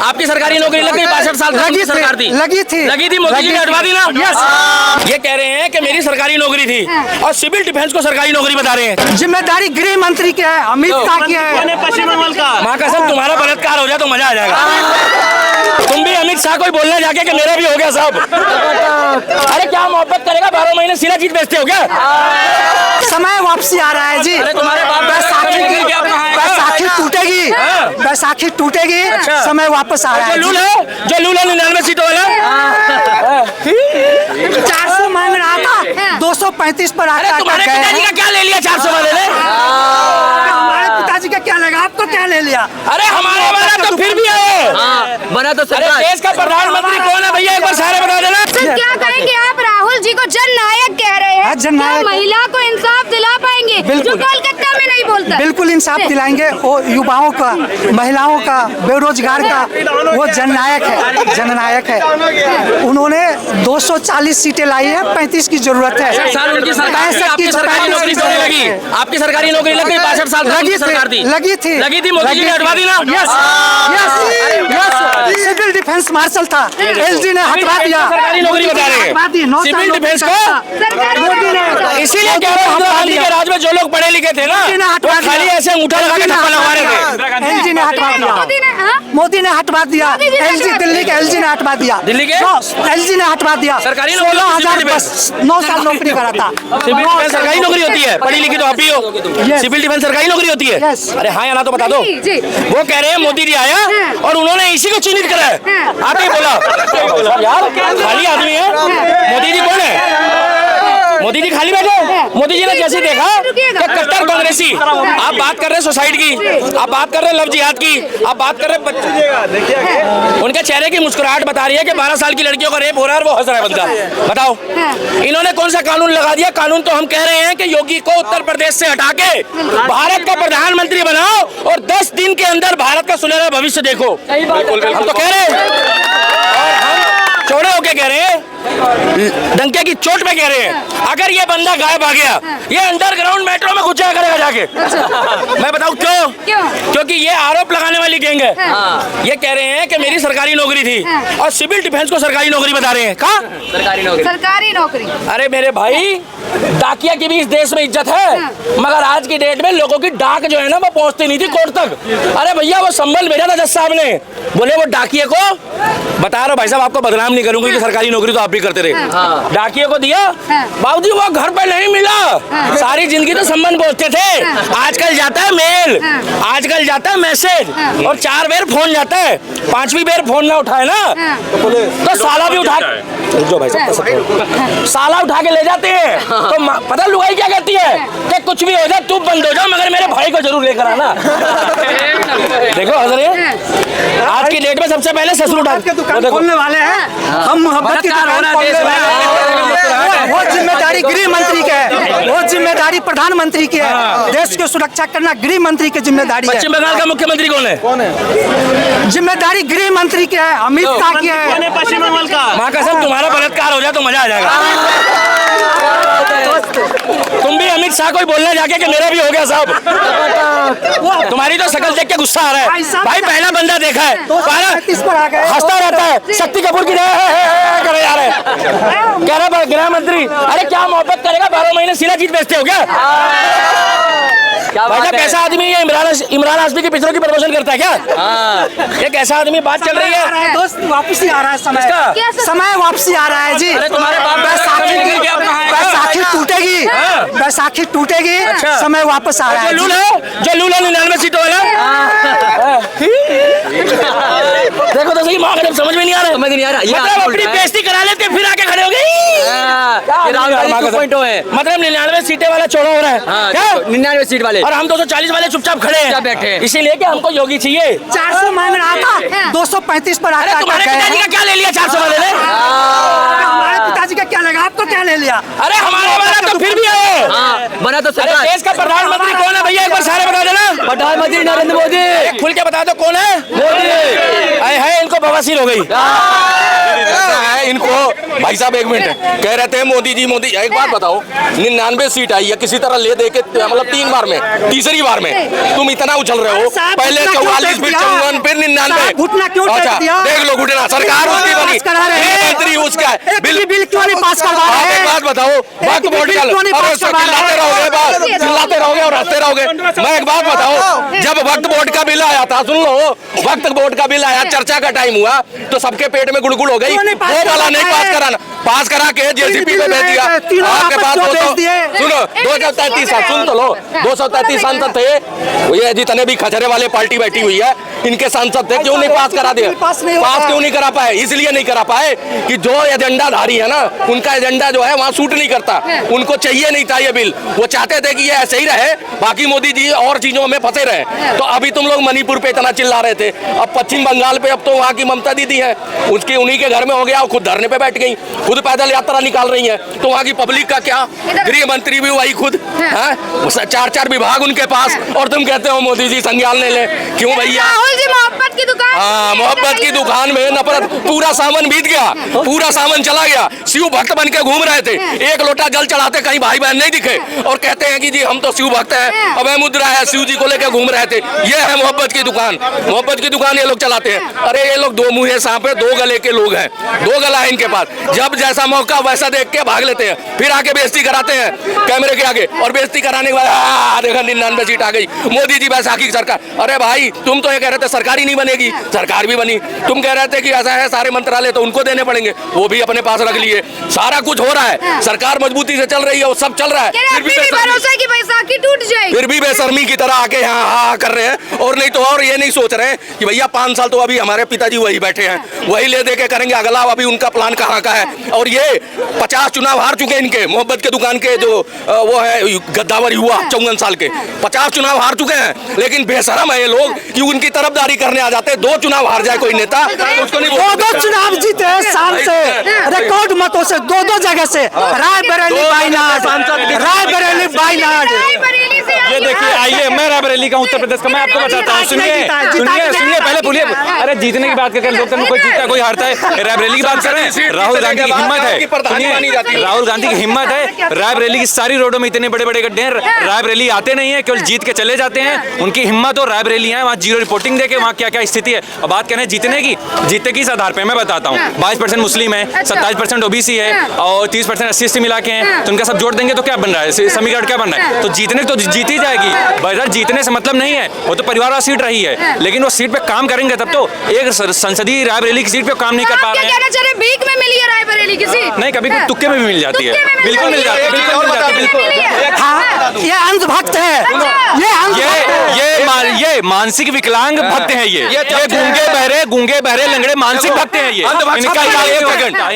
आपकी सरकारी नौकरी लग गई 62 साल लगी सरकार थी, लगी थी मोदी जी ने हटवा दी ना। ये कह रहे हैं कि मेरी सरकारी नौकरी थी और सिविल डिफेंस को सरकारी नौकरी बता रहे हैं। जिम्मेदारी गृह मंत्री की है, अमित शाह की है। पश्चिम बंगाल का माँ कसम तुम्हारा बलात्कार हो जाए तो मजा आ जाएगा। तुम भी अमित शाह को ही बोलने जाके कि मेरा भी हो गया साहब। अरे क्या मोहब्बत करेगा, 12 महीने सीना चीज बेचते हो क्या? समय वापसी आ रहा है जी। तुम्हारे बाप बैसाखी टूटेगी, बैसाखी टूटेगी, समय वापस आ रहा है। जो लूल है 99 सीटों वाला 400 मांग रहा था, 235 पर आकर तुम्हारे पिताजी का क्या ले लिया 400 वाले ने? हमारे पिताजी का क्या लगा, आपको क्या ले लिया? अरे हमारे वाला तो फिर भी है बना तो अरे देश का प्रधानमंत्री कौन है भैया, एक बार सारे बता देना। सर क्या कहेंगे आप राहुल जी को जननायक कह रहे हैं? जननायक। क्या महिला को इंसाफ दिला पाएंगे जो कोलकाता में नहीं बोलता? बिल्कुल इंसाफ दिलाएंगे। वो युवाओं का, महिलाओं का, बेरोजगार का वो जननायक है, जननायक है। उन्होंने 240 सीटें लाई है, 35 की जरूरत है। उनकी सरकार आपकी सरकारी नौकरी क्यों नहीं लगी? आपकी सरकारी नौकरी लग गई 62 साल सरकार थी, लगी थी मोदी जी ने हटवा दी ना। सिविल डिफेंस मार्शल था, एलजी ने हटवा दिया। सरकारी नौकरी बता रहे हैं सिविल डिफेंस को, इसीलिए कह रहे हैं इंदिरा गांधी के राज में जो लोग पढ़े लिखे थे ना वो खाली ऐसे अंगूठा लगा के थप्पड़ लगवा रहे थे। एलजी ने हटवा दिया, मोदी ने हटवा दिया। एलजी दिल्ली के एलजी ने हटवा दिया, दिल्ली के एलजी ने हटवा दिया। सरकारी 16,000 बस 9 साल नौकरी करा था। सिविल डिफेंस सरकारी नौकरी होती है, पढ़ी लिखी तो आप ही हो। सिविल डिफेंस सरकारी नौकरी होती है। अरे हाँ या ना तो बता दो। वो कह रहे हैं मोदी जी आया और उन्होंने इसी को चिन्हित करा है। आप ही बोला यार खाली आदमी है, मोदी जी कौन है? मोदी जी खाली बैठे। मोदी जी ने जैसे देखा कि कट्टर कांग्रेसी, आप बात कर रहे हैं सुसाइड की, आप बात कर रहे हैं लव जिहाद की, आप बात कर रहे हैं बच्चे, उनके चेहरे की मुस्कुराहट बता रही है कि 12 साल की लड़कियों का रेप हो रहा है और वो हंस रहा है बंदा। बताओ इन्होंने कौन सा कानून लगा दिया? कानून तो हम कह रहे हैं कि योगी को उत्तर प्रदेश से हटा के भारत का प्रधानमंत्री बनाओ और 10 दिन के अंदर भारत का सुनहरा भविष्य देखो। हम तो कह रहे हैं और हम चौड़े होके कह रहे हैं, डंके की चोट पे कह रहे हैं, अगर ये बंदा गायब आ गया ये अंडरग्राउंड मेट्रो में घुस जाया करेगा जाके। मैं बताऊं क्यों? क्योंकि ये आरोप लगाने वाली गैंग है। ये कह रहे हैं कि मेरी सरकारी नौकरी थी और सिविल डिफेंस को सरकारी नौकरी बता रहे हैं। कहा सरकारी नौकरी? अरे मेरे भाई डाकिया की भी इस देश में इज्जत है, मगर आज की डेट में लोगों की डाक जो है ना वो पहुंचती नहीं थी कोर्ट तक। अरे भैया वो संबल भेजा था जज साहब ने, बोले वो डाकिये को बता रहा हूँ भाई साहब, आपको बदनाम नहीं करूंगी कि सरकारी नौकरी तो आप भी करते रहे। डाकिये को दिया बाबूजी, वो घर पे नहीं मिला, सारी जिंदगी तो संबंध पहुंचते थे। आजकल जाता है मेल, आजकल जाता है मैसेज और 4 बार फोन जाता है, 5वीं बार फोन ना उठाए ना तो साला भी उठा जो भाई साहब साला उठा के ले जाते हैं। तो पता लुगाई क्या कहती है कि कुछ भी हो जाए तू बंद हो जाओ मगर मेरे भाई को जरूर लेकर आना। देखो हजरे आज की डेट में सबसे पहले ससुर उठा के दुकान खोलने वाले हैं। हम मोहब्बत की दुकान खोलने वाले हैं। वो जिम्मेदारी गृह मंत्री की है, वो जिम्मेदारी प्रधानमंत्री की है। देश की सुरक्षा करना गृह मंत्री की जिम्मेदारी है। पश्चिम बंगाल का मुख्यमंत्री कौन है? जिम्मेदारी गृह मंत्री की है, अमित शाह की है। पश्चिम बंगाल का माँ कसम तुम्हारा बलात्कार हो जाए तो मजा आ जाएगा। तुम भी अमित शाह को ही बोलने जाके कि मेरा भी हो गया साहब। तुम्हारी तो शकल देख के गुस्सा आ रहा है भाई, पहला बंदा देखा है हंसता रहता है, शक्ति कपूर की करे जा रहे कह रहा गृह मंत्री। अरे क्या मोहब्बत करेगा, 12 महीने सीना चीज बेचते हो क्या? भाई कैसा आदमी है? इमरान हाशमी की पिक्चरों की प्रमोशन करता है क्या? ये कैसा आदमी? बात चल रही है दोस्त, वापसी आ रहा है समय वापसी आ रहा है जी। तुम्हारे बैसाखी टूटेगी, बैसाखी टूटेगी, समय वापस आ रहा है। जो लूल है 99 सीटों वाला देखो तो सही, माँ का समझ में नहीं आ रहा, मतलब अपनी बेइज्जती करा लेते फिर आके खड़े हो गए। मतलब 99 सीटें वाला चौड़ा हो रहा है, 99 सीट वाले, और हम 240 वाले चुपचाप खड़े हैं बैठे, इसीलिए कि हमको योगी चाहिए। 400 मांग रहा था, 235 पर आकर तुम्हारे पिताजी का क्या ले लिया 400 वाले ने? हमारे पिताजी का क्या लगा, आपको क्या ले लिया? अरे हमारे वाला तो फिर भी है बना तो सरकार। देश का प्रधानमंत्री कौन है भैया, एक बार सारे बता देना। प्रधानमंत्री नरेंद्र मोदी। खुल के बता दो कौन है? मोदी। है इनको बवासीर हो गई। ऐसा है इनको भाई साहब एक मिनट कह रहे थे मोदी जी एक बात बताओ 99 सीट आई है किसी तरह ले दे के मतलब 3 बार में तीसरी बार में तुम इतना उछल रहे हो पहले 44 फिर 54 फिर 99 अच्छा देख लो घुटना सरकार उसकी बनी मंत्री उसका बिल क्यों नहीं पास करवा आप रहे एक बात बताओ वक्त वोट चिल्लाते रहोगे और हंसते रहोगे मैं एक बात बताओ जब वक्त वोट का बिल आया था सुन लो वक्त वोट का बिल आया चर्चा का टाइम हुआ तो सबके पेट में गुड़गुड़ हो गई वो वाला नहीं पास करा के जेसीपी में भेज दिया आपके पास सुनो 233 सुन तो लो 233 सांसद थे ये जितने भी खचरे वाले पार्टी बैठी हुई है इनके सांसद थे क्यों नहीं पास करा दिया पास क्यों नहीं करा पाए इसलिए नहीं करा पाए कि जो एजेंडाधारी है ना उनका एजेंडा जो है वहाँ सूट नहीं करता उनको चाहिए नहीं था ये बिल वो चाहते थे कि ये ऐसे ही रहे बाकी मोदी जी और चीजों में फंसे रहे तो अभी तुम लोग मणिपुर पे इतना चिल्ला रहे थे अब पश्चिम बंगाल पे अब तो वहाँ की ममता दीदी है उसकी उन्हीं के घर में हो गया और खुद धरने पे बैठ गई खुद पैदल यात्रा निकाल रही है तो वहाँ की पब्लिक का क्या गृह मंत्री भी वही खुद 4 विभाग उनके पास और तुम कहते हो मोदी जी संज्ञान ले ले क्यों भैया राहुल जी मोहब्बत की दुकान हाँ मोहब्बत की दुकान में नफरत पूरा सावन बीत गया पूरा सावन चला गया शिव भक्त बन के घूम रहे थे एक लोटा जल चढ़ाते कहीं भाई बहन नहीं दिखे और कहते हैं कि जी हम तो शिव भक्त हैं अभय मुद्रा है शिव जी को लेकर घूम रहे थे ये है मोहब्बत की दुकान ये लोग चलाते हैं अरे ये लोग 2 मुंहे सांप है 2 गले के लोग हैं 2 गला है इनके पास जब जैसा मौका वैसा देख के भाग लेते हैं फिर आके बेइज्जती कराते हैं कैमरे के आगे और बेइज्जती कराने के बाद देखा 99 सीट आ गई मोदी जी बैसाखी की सरकार अरे भाई तुम तो ये कह रहे थे सरकार ही नहीं बनेगी सरकार भी बनी तुम कह रहे थे कि ऐसा है सारे मंत्रालय तो उनको देने पड़ेंगे वो भी अपने पास रख लिए सारा कुछ हो रहा है सरकार मजबूती से चल रही है वो सब चल रहा है फिर भी बेशर्मी की तरह आके यहाँ हाँ कर रहे हैं और नहीं तो और ये नहीं सोच रहे हैं कि भैया 5 साल तो अभी हमारे पिताजी वही बैठे हैं वही ले दे के करेंगे अगला अभी उनका प्लान कहाँ का है और ये 50 चुनाव हार चुके हैं इनके मोहब्बत के दुकान के जो वो है गद्दावर युवा 54 साल के 50 चुनाव हार चुके हैं लेकिन बेशरम है ये लोग कि उनकी तरफदारी करने आ जाते हैं 2 चुनाव हार जाए कोई नेता उसको नहीं 2 चुनाव जीते हैं साल से रिकॉर्ड मतों से 2 जगह से रायबरेली वायनाड ये देखिए आइए मैं रायबरेली का उत्तर प्रदेश का मैं आपको बताता हूँ सुनिए पहले बोलिए अरे जीतने की बात करके लोकतंत्र कोई जीतता कोई हारता है रायबरेली की बात कर रहे हैं राहुल गांधी की हिम्मत है सुनिए राहुल गांधी की हिम्मत है रायबरेली की सारी रोडों में इतने बड़े बड़े गड्ढे हैं रायबरेली आते नहीं है केवल जीत के चले जाते हैं उनकी हिम्मत और रायबरेली है वहाँ जीरो रिपोर्टिंग देके वहाँ क्या क्या स्थिति है और बात करें जीतने की जीतने किस आधार पर मैं बताता हूँ 22% मुस्लिम है 27% ओबीसी है और 30% SC मिला के हैं तो उनका सब जोड़ देंगे तो क्या बन रहा है समीकरण क्या बन रहा है तो जीतने तो जीत ही जाएगी भाई जीतने से मतलब नहीं है वो तो परिवार सीट रही है लेकिन वो सीट पे काम करेंगे तब तो एक संसदीय रायबरेली की सीट पे काम नहीं कर पा रहे हैं भीख में मिली है रायबरेली की सीट नहीं कभी तुक्के में भी मिल जाती है बिल्कुल मिल जाती है बिल्कुल हाँ ये अंधभक्त है ये मानसिक विकलांग भक्त है ये गूंगे बहरे लंगड़े मानसिक भक्त हैं ये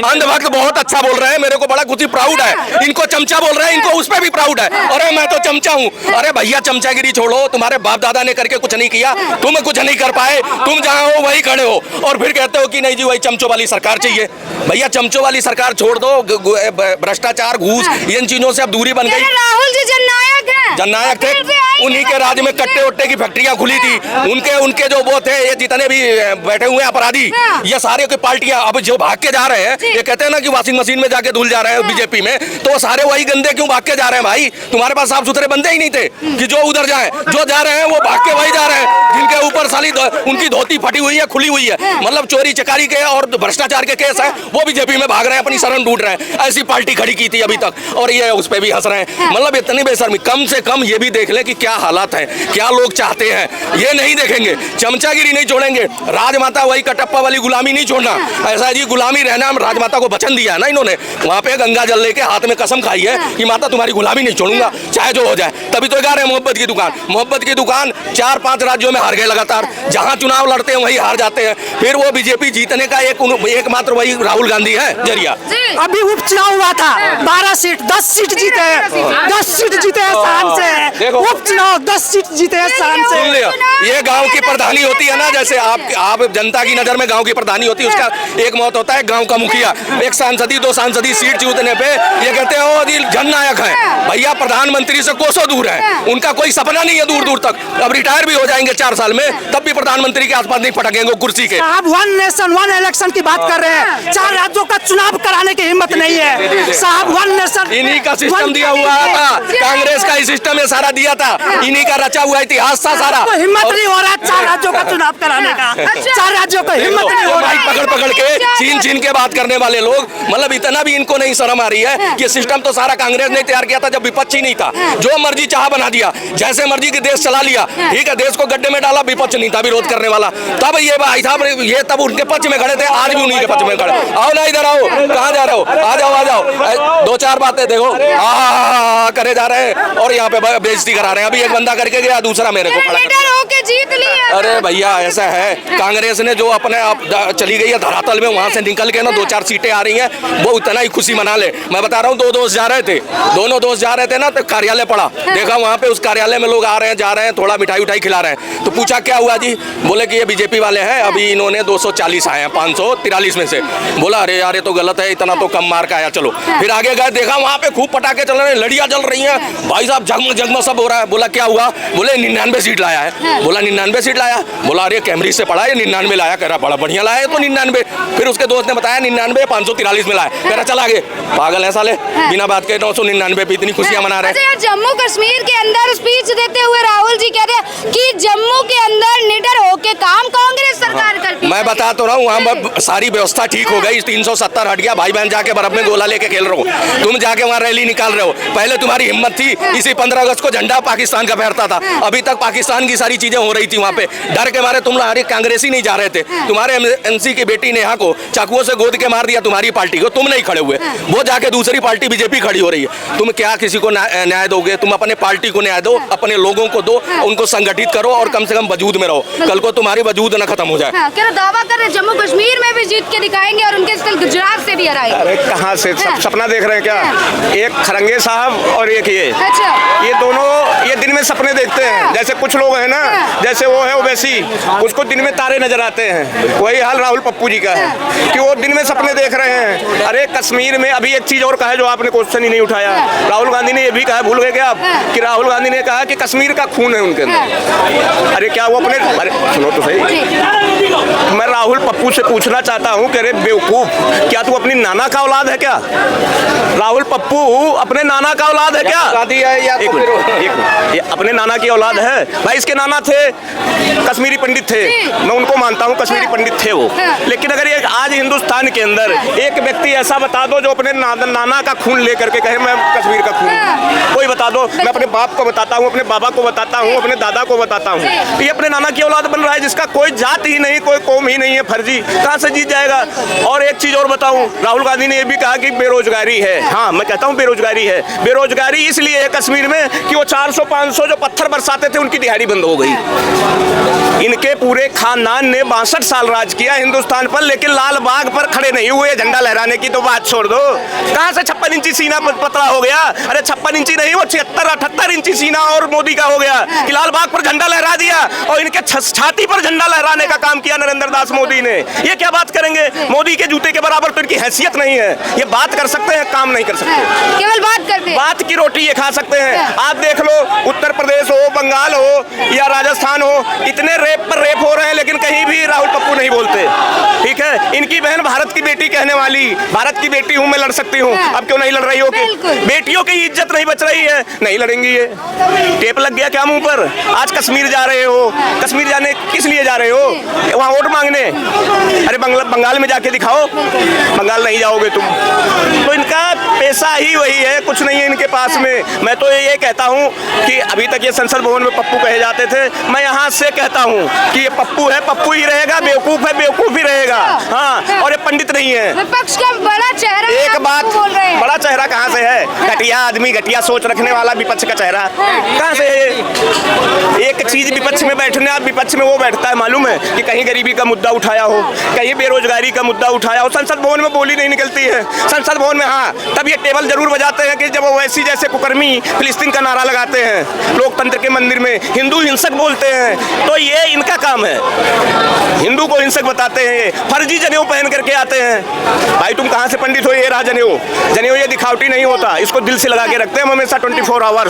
अंधभक्त बहुत अच्छा बोल रहे हैं मेरे को बड़ा कुछ प्राउड है इनको चमचा बोल रहे हैं इनको उस पर भी प्राउड है अरे मैं तो चमचा हूँ अरे भैया चमचागिरी छोड़ो तुम्हारे बाप दादा ने करके कुछ नहीं किया तुम कुछ नहीं कर पाए तुम जहाँ हो वही खड़े हो और फिर कहते हो कि नहीं जी वही चमचों वाली सरकार चाहिए भैया चमचों वाली सरकार छोड़ दो भ्रष्टाचार घूस इन चीजों से अब दूरी बन गई राहुल जी जननायक थे उन्हीं के राज्य में कट्टे उट्टे की फैक्ट्रियां खुली थी उनके जो वो थे ये जितने भी बैठे हुए अपराधी ये सारे की पार्टियां अब जो भाग के जा रहे हैं ये कहते हैं ना कि वॉशिंग मशीन में जाके धुल जा रहे हैं बीजेपी में तो वो सारे वही गंदे क्यों भाग के जा रहे हैं भाई तुम्हारे पास साफ सुथरे बंदे ही नहीं थे कि जो उधर जाए जो जा रहे हैं वो भाग के वही जा रहे हैं जिनके ऊपर साली उनकी धोती फटी हुई है खुली हुई है मतलब चोरी चकारी के और भ्रष्टाचार के केस है वो बीजेपी में भाग रहे हैं अपनी शरण ढूंढ रहे हैं ऐसी पार्टी खड़ी की थी अभी तक और ये उस पर भी हंस रहे हैं मतलब इतनी बेशर्मी कम से कम ये भी देख ले कि क्या हालात है क्या लोग चाहते हैं ये नहीं देखेंगे चमचागिरी नहीं छोड़ेंगे राजमाता वही कटप्पा वाली गुलामी नहीं छोड़ना ऐसा जी गुलामी रहना राजमाता को वचन दिया है ना इन्होंने वहाँ पे गंगा जल लेके हाथ में कसम खाई है कि माता तुम्हारी गुलामी नहीं छोड़ूंगा चाहे जो हो जाए तभी तो गा रहे हैं मोहब्बत की दुकान 4-5 राज्यों में हार गए लगातार जहाँ चुनाव लड़ते हैं वही हार जाते हैं फिर वो बीजेपी जीतने का एकमात्र वही राहुल गांधी है जरिया अभी उपचुनाव हुआ था 12 सीट 10 सीट जीते हैं 10 सीट जीते हैं शान से उपचुनाव 10 सीट जीते हैं शान से ये गाँव की प्रधानी होती है ना, जैसे आप जनता की नजर में गांव की प्रधानी होती है, उसका एक मौत होता है गांव का मुखिया, एक सांसदी 2 सांसदी सीट जीतने पे ये कहते हैं वो जननायक है। भैया प्रधानमंत्री से कोसों दूर है, उनका कोई सपना नहीं है दूर दूर तक। अब रिटायर भी हो जाएंगे 4 साल में, तब भी प्रधानमंत्री के आसपास नहीं फटकेंगे कुर्सी के। साहब 1 नेशन 1 इलेक्शन की बात कर रहे हैं, 4 राज्यों का चुनाव कराने की हिम्मत नहीं है साहब। 1 नेशन इन्हीं का सिस्टम दिया हुआ था, कांग्रेस का ही सिस्टम ये सारा दिया था, इन्हीं का रचा हुआ इतिहास था सारा। तो हिम्मत नहीं हो रहा 4 राज्यों का चुनाव कराने का, 4 राज्यों को हिम्मत नहीं हो रहा। पकड़ पकड़ के छीन के बात करने वाले लोग, मतलब इतना भी इनको नहीं शर्म आ रही है कि सिस्टम तो सारा कांग्रेस ने तैयार किया था जब विपक्ष ही नहीं था। जो मर्जी चाह बना दिया, जैसे मर्जी के देश चला लिया, ठीक है, देश को गड्ढे में डाला, विपक्ष नहीं था विरोध करने वाला। तब ये भाई साहब ये तब उनके पक्ष में खड़े थे, आज भी उन्हीं के पक्ष में खड़े। आओ ना इधर आओ, कहाँ जा रहे हो, आ जाओ आ जाओ। 2-4 बातें देखो करे जा रहे हैं और यहाँ पे बेइज्जती करा रहे हैं। अभी एक बंदा करके गया, दूसरा मेरे को खड़ा होके जीत लिया। अरे भैया ऐसा है, कांग्रेस ने जो अपने आप चली गई है धरातल में, वहां से निकल के ना 2-4 सीटें आ रही हैं, वो उतना ही खुशी मना ले। मैं बता रहा हूँ, 2 दोस्त जा रहे थे, दोनों दोस्त जा रहे थे ना, तो कार्यालय पड़ा, देखा वहाँ पे उस कार्यालय में लोग आ रहे हैं जा रहे हैं, थोड़ा मिठाई उठाई खिला रहे हैं। तो पूछा क्या हुआ जी, बोले कि ये बीजेपी वाले हैं, अभी इन्होंने 240 आए हैं 543 में से। बोला अरे यार ये तो गलत है, इतना तो कम मार्क आया। चलो फिर आगे गए, देखा वहाँ पे खूब पटाखे चल रहे हैं, लड़ियाँ जल रही हैं, भाई साहब जगमग जगमग सब हो रहा है। बोला क्या हुआ, बोले 99 सीट लाया है। बोला 99 सीट लाया, बोला अरे कैमरी से पढ़ा है 99 लाया, कह रहा बड़ा बढ़िया लाया है तो 99। फिर उसके दोस्त ने बताया 99 543 में लाया, कह रहा चला आगे, पागल है साले, बिना बात के 999 पे इतनी खुशियां मना रहे हैं। जम्मू कश्मीर के अंदर स्पीच देते हुए राहुल जी कहते हैं कि जम्मू के अंदर निडर होके काम कांग्रेस सरकार करती है। मैं बता तो रहा हूँ, वहाँ सारी व्यवस्था ठीक हो गई, 370 हट गया, भाई बहन जाके बर्फ में गोला लेके खेल रहे हो, तुम जाके वहाँ रैली निकाल रहे हो। पहले तुम्हारी हिम्मत थी, इसी 15 अगस्त को झंडा पाकिस्तान का फहरता था, अभी तक पाकिस्तान की सारी चीजें हो रही थी वहाँ पे, डर के मारे तुम हमारे कांग्रेसी नहीं जा रहे थे। तुम्हारे एमसी की बेटी नेहा को चाकुओं से गोद के मार दिया तुम्हारी पार्टी को, तुम नहीं खड़े हुए, वो जाके दूसरी पार्टी बीजेपी खड़ी हो रही है। तुम क्या किसी को न्याय दोगे? तुम अपने पार्टी को न्याय दो, अपने लोगों को दो, उनको संगठित करो और कम से कम वजूद में रहो, कल को तुम्हारी वजूद न खत्म हो जाए। क्या दावा कर रहे जम्मू कश्मीर में भी जीत के दिखाएंगे और उनके गुजरात से भी हराएंगे? अरे कहाँ से सपना देख रहे हैं क्या? एक खरंगे साहब और एक ये, अच्छा, ये दोनों ये दिन में सपने देखते हैं। जैसे कुछ लोग हैं ना, जैसे वो है ओवैसी, उसको दिन में तारे नजर आते हैं, वही हाल राहुल पप्पू जी का है कि वो दिन में सपने देख रहे हैं। अरे कश्मीर में अभी एक चीज और कहा जो आपने क्वेश्चन ही नहीं उठाया, राहुल गांधी ने ये भी कहा, भूल गए क्या आप, कि राहुल गांधी ने कहा कि कश्मीर का खून है उनके अंदर। अरे क्या वो अपने, अरे सुनो तो सही, मैं राहुल पप्पू से पूछना चाहता हूँ कि अरे बेवकूफ, क्या तू अपनी नाना का औलाद है क्या? राहुल पप्पू अपने नाना का औलाद है क्या? एक मिनट, ये अपने नाना की औलाद है भाई। इसके नाना थे कश्मीरी पंडित थे, मैं उनको मानता हूँ, कश्मीरी पंडित थे वो, लेकिन अगर ये आज हिंदुस्तान के अंदर एक व्यक्ति ऐसा बता दो जो अपने नाना का खून लेकर के कहे मैं कश्मीर का खून, कोई बता दो, मैं अपने बाप को बताता हूँ, अपने बाबा को बताता हूँ, अपने दादा को बताता हूँ, ये अपने नाना की औलाद बन रहा है जिसका कोई जात ही नहीं, कोई कौम ही नहीं है, फर्जी, कहाँ से जीत जाएगा? और एक चीज और बताऊं, राहुल गांधी ने यह भी कहा कि बेरोजगारी है। हाँ, मैं कहता हूं बेरोजगारी है। बेरोजगारी इसलिए है कश्मीर में कि वो 400-500 जो पत्थर बरसाते थे उनकी दिहाड़ी बंद हो गई। इनके पूरे खानदान ने 62 साल राज किया हिंदुस्तान पर, लेकिन लाल बाग पर खड़े नहीं हुए। झंडा लहराने की तो बात छोड़ दो, कहां से 56 इंची सीना पतला हो गया? अरे 56 इंची नहीं, वो 76-78 इंची सीना और मोदी का हो गया कि लाल बाग पर झंडा लहरा दिया और इनके छाती पर झंडा लहराने का काम किया नरेंद्र दास मोदी ने। ये क्या बात करेंगे? मोदी के जूते के बराबर तो इनकी हैसियत नहीं है। ये बात कर सकते हैं, काम नहीं कर सकते, केवल बात करते हैं। बात की रोटी ये खा सकते हैं। आप देख लो, उत्तर प्रदेश हो, बंगाल हो या राजस्थान हो, इतने रेप पर रेप हो रहे हैं लेकिन कहीं भी राहुल पप्पू नहीं बोलते। ठीक है, इनकी बहन भारत की बेटी कहने वाली, भारत की बेटी हूं मैं, लड़ सकती हूं, अब क्यों नहीं लड़ रही हो? बेटियों की इज्जत नहीं बच रही है, नहीं लड़ेंगी। ये टेप लग गया क्या मुंह पर? आज कश्मीर जा रहे हो, कश्मीर जाने किस लिए जा रहे हो? वहां वोट मांगने? अरे बंगाल में जाके दिखाओ, बंगाल नहीं जाओगे तुम। तो इनका पैसा ही वही है, कुछ नहीं है इनके पास में। मैं तो ये कहता हूँ कि अभी तक ये संसद भवन में पप्पू कहे जाते थे, मैं यहाँ से कहता हूँ कि ये पप्पू है, पप्पू ही रहेगा, बेवकूफ है, बेवकूफ ही रहेगा। हाँ, और ये पंडित नहीं है। विपक्ष का बड़ा चेहरा, एक बात, बड़ा चेहरा कहाँ से है? घटिया आदमी, घटिया सोच रखने वाला विपक्ष का चेहरा कहाँ से है? एक चीज चीज विपक्ष में बैठने, आप विपक्ष में वो बैठता है मालूम है कि कहीं गरीबी का मुद्दा उठाया हो, कहीं बेरोजगारी का मुद्दा उठाया हो। संसद भवन में बोली नहीं निकलती है। संसद भवन में हाँ तब ये टेबल जरूर बजाते हैं कि जब ओवैसी जैसे कुकर्मी फिलिस्तीन का नारा लगाते हैं लोकतंत्र के मंदिर में, हिंदू हिंसक बोलते हैं। तो ये इनका काम है, हिंदू को हिंसक बताते हैं, फर्जी जनेऊ पहन करके आते हैं। भाई तुम कहाँ से पंडित हो? ये रहा जनेऊ। जनेऊ ये दिखावटी नहीं होता, इसको दिल से लगा के रखते हैं हम हमेशा 24 आवर्स।